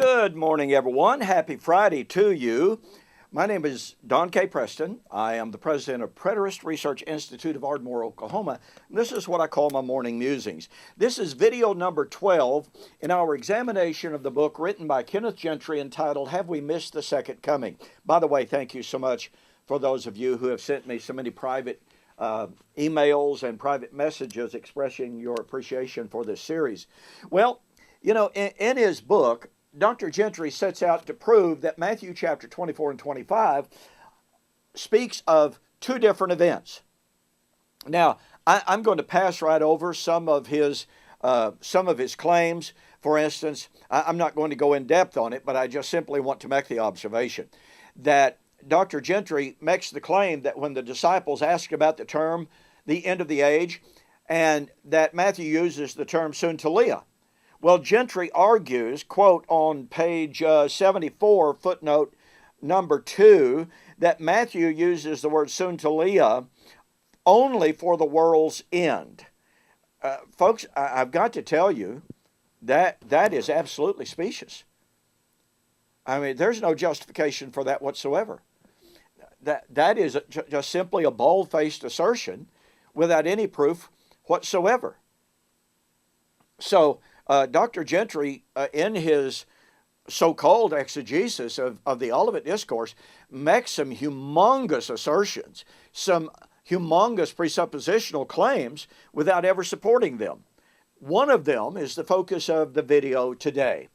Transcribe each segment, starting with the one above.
Good morning, everyone. Happy Friday to you. My name is Don K. Preston. I am the president of Preterist Research Institute of Ardmore, Oklahoma. This is what I call my morning musings. This is video number 12 in our examination of the book written by Kenneth Gentry entitled, Have We Missed the Second Coming? By the way, thank you so much for those of you who have sent me so many private emails and private messages expressing your appreciation for this series. Well, you know, in his book, Dr. Gentry sets out to prove that Matthew chapter 24 and 25 speaks of two different events. Now, I'm going to pass right over some of his claims. For instance, I'm not going to go in depth on it, but I just simply want to make the observation that Dr. Gentry makes the claim that when the disciples ask about the term, the end of the age, and that Matthew uses the term soon to Leah. Well, Gentry argues, quote, on page 74, footnote number 2, that Matthew uses the word soon to Leah only for the world's end. Folks, I've got to tell you that is absolutely specious. I mean, there's no justification for that whatsoever. That is just simply a bald-faced assertion without any proof whatsoever. So, Dr. Gentry, in his so-called exegesis of the Olivet Discourse, makes some humongous assertions, some humongous presuppositional claims without ever supporting them. One of them is the focus of the video today.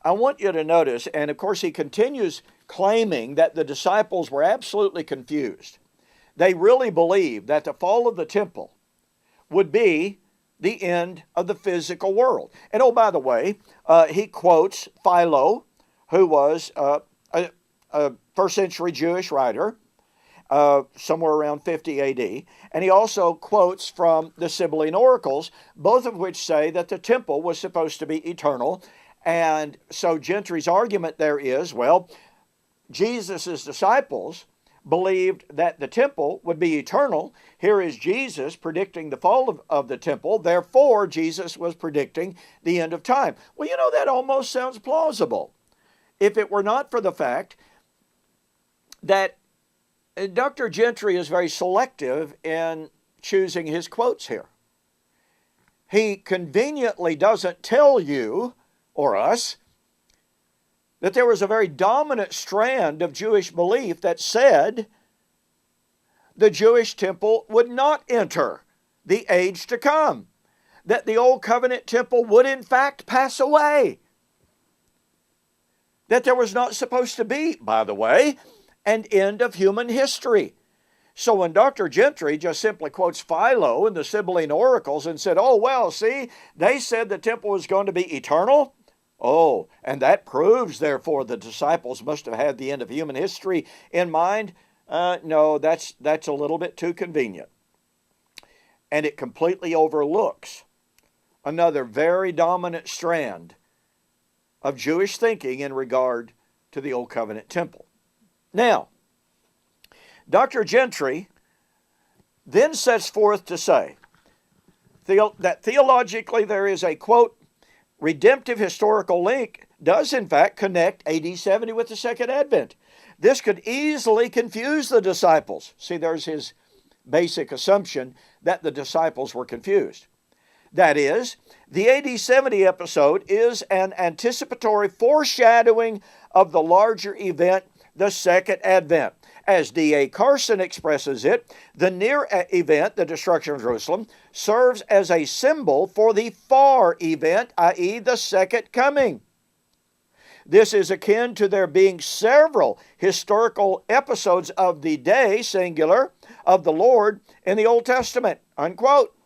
I want you to notice, and of course he continues claiming that the disciples were absolutely confused. They really believed that the fall of the temple would be the end of the physical world. And oh, by the way, he quotes Philo, who was a first century Jewish writer, somewhere around 50 AD. And he also quotes from the Sibylline oracles, both of which say that the temple was supposed to be eternal. And so Gentry's argument there is, well, Jesus' disciples believed that the temple would be eternal. Here is Jesus predicting the fall of the temple. Therefore, Jesus was predicting the end of time. Well, you know, that almost sounds plausible if it were not for the fact that Dr. Gentry is very selective in choosing his quotes here. He conveniently doesn't tell you, or us, that there was a very dominant strand of Jewish belief that said the Jewish temple would not enter the age to come, that the Old Covenant temple would in fact pass away, that there was not supposed to be, by the way, an end of human history. So when Dr. Gentry just simply quotes Philo in the Sibylline oracles and said, oh, well, see, they said the temple was going to be eternal. Oh, and that proves, therefore, the disciples must have had the end of human history in mind. No, that's a little bit too convenient. And it completely overlooks another very dominant strand of Jewish thinking in regard to the Old Covenant temple. Now, Dr. Gentry then sets forth to say that theologically there is a, quote, redemptive historical link does in fact connect AD 70 with the Second Advent. This could easily confuse the disciples. See, there's his basic assumption that the disciples were confused. That is, the AD 70 episode is an anticipatory foreshadowing of the larger event, the Second Advent. As D.A. Carson expresses it, the near event, the destruction of Jerusalem, serves as a symbol for the far event, i.e. the second coming. This is akin to there being several historical episodes of the day, singular, of the Lord in the Old Testament, unquote.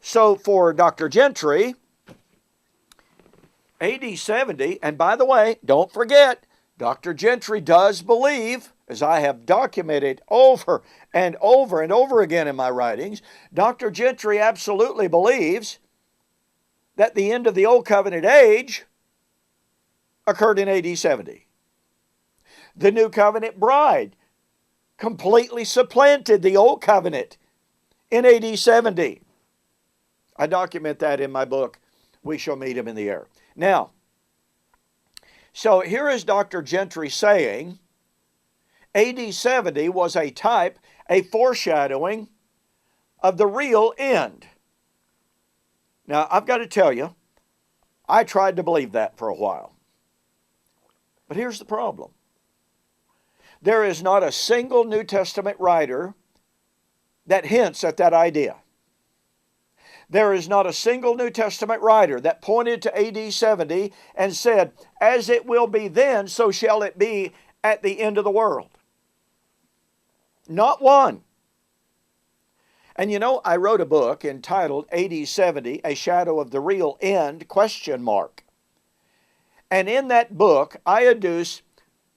So for Dr. Gentry, AD 70, and by the way, don't forget, Dr. Gentry does believe, as I have documented over and over and over again in my writings, Dr. Gentry absolutely believes that the end of the Old Covenant age occurred in AD 70. The New Covenant bride completely supplanted the Old Covenant in AD 70. I document that in my book, We Shall Meet Him in the Air. Now, So here is Dr. Gentry saying AD 70 was a type, a foreshadowing of the real end. Now, I've got to tell you, I tried to believe that for a while. But here's the problem. There is not a single New Testament writer that hints at that idea. There is not a single New Testament writer that pointed to AD 70 and said, as it will be then, so shall it be at the end of the world. Not one. And you know, I wrote a book entitled AD 70, A Shadow of the Real End, ? And in that book, I adduce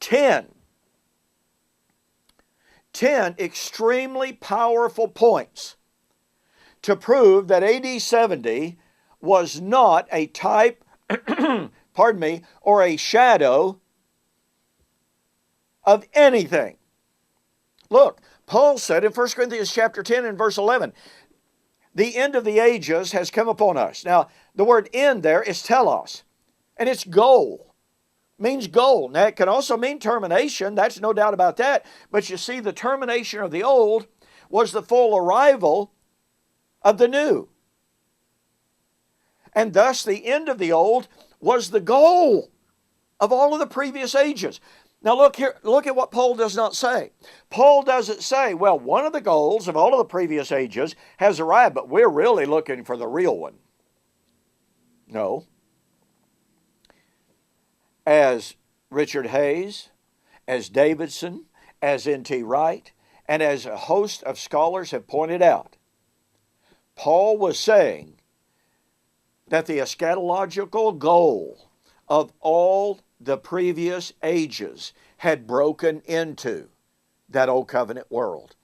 10 extremely powerful points to prove that AD 70 was not a type, or a shadow of anything. Look, Paul said in 1 Corinthians chapter 10 and verse 11, the end of the ages has come upon us. Now, the word end there is telos, and it's goal. Means goal. Now, it can also mean termination. That's no doubt about that. But you see, the termination of the old was the full arrival of the new. And thus, the end of the old was the goal of all of the previous ages. Now look here, look at what Paul does not say. Paul doesn't say, well, one of the goals of all of the previous ages has arrived, but we're really looking for the real one. No. As Richard Hayes, as Davidson, as N.T. Wright, and as a host of scholars have pointed out, Paul was saying that the eschatological goal of all the previous ages had broken into that old covenant world.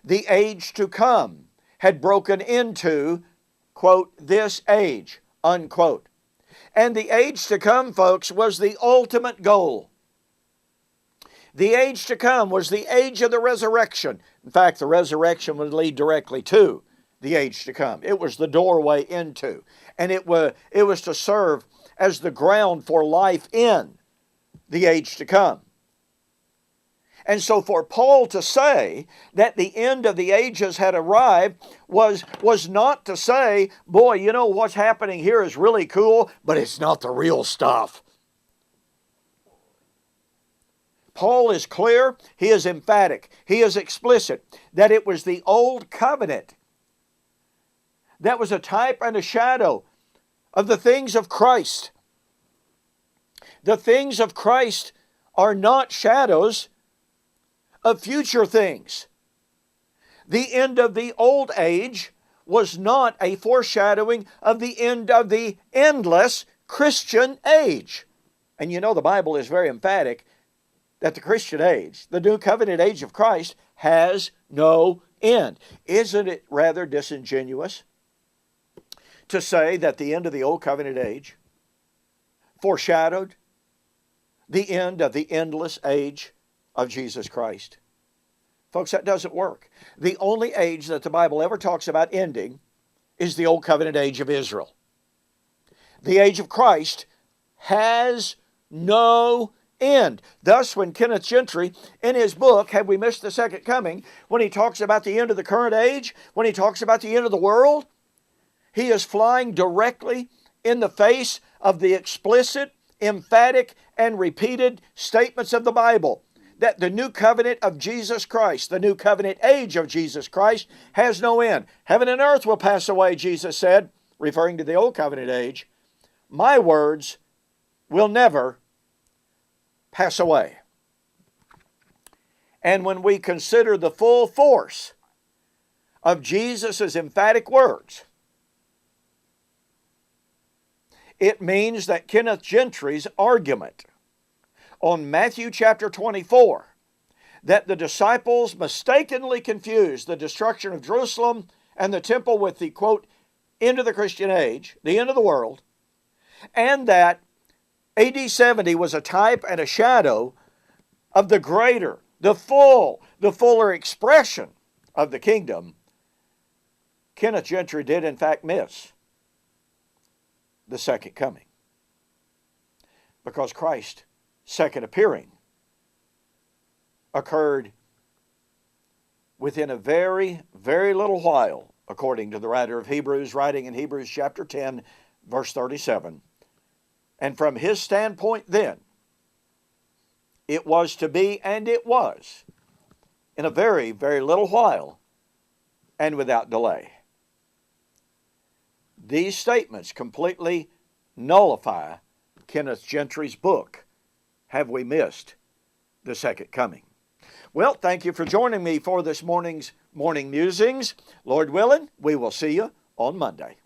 The age to come had broken into, quote, this age, unquote. And the age to come, folks, was the ultimate goal. The age to come was the age of the resurrection. In fact, the resurrection would lead directly to the age to come. It was the doorway into. And it was to serve as the ground for life in the age to come. And so for Paul to say that the end of the ages had arrived was not to say, boy, you know what's happening here is really cool, but it's not the real stuff. Paul is clear, he is emphatic, he is explicit that it was the old covenant that was a type and a shadow of the things of Christ. The things of Christ are not shadows of future things. The end of the old age was not a foreshadowing of the end of the endless Christian age. And you know the Bible is very emphatic that the Christian age, the new covenant age of Christ, has no end. Isn't it rather disingenuous to say that the end of the old covenant age foreshadowed the end of the endless age of Jesus Christ? Folks, that doesn't work. The only age that the Bible ever talks about ending is the old covenant age of Israel. The age of Christ has no end. Thus, when Kenneth Gentry, in his book, Have We Missed the Second Coming, when he talks about the end of the current age, when he talks about the end of the world, he is flying directly in the face of the explicit, emphatic, and repeated statements of the Bible that the new covenant of Jesus Christ, the new covenant age of Jesus Christ, has no end. Heaven and earth will pass away, Jesus said, referring to the old covenant age. My words will never pass away. And when we consider the full force of Jesus' emphatic words, it means that Kenneth Gentry's argument on Matthew chapter 24, that the disciples mistakenly confused the destruction of Jerusalem and the temple with the, quote, end of the Christian age, the end of the world, and that AD 70 was a type and a shadow of the greater, the fuller expression of the kingdom, Kenneth Gentry did in fact miss the second coming. because Christ's second appearing occurred within a very, very little while, according to the writer of Hebrews, writing in Hebrews chapter 10, verse 37. And from his standpoint then, it was to be, and it was, in a very, very little while, and without delay. These statements completely nullify Kenneth Gentry's book, Have We Missed the Second Coming? Well, thank you for joining me for this morning's Morning Musings. Lord willing, we will see you on Monday.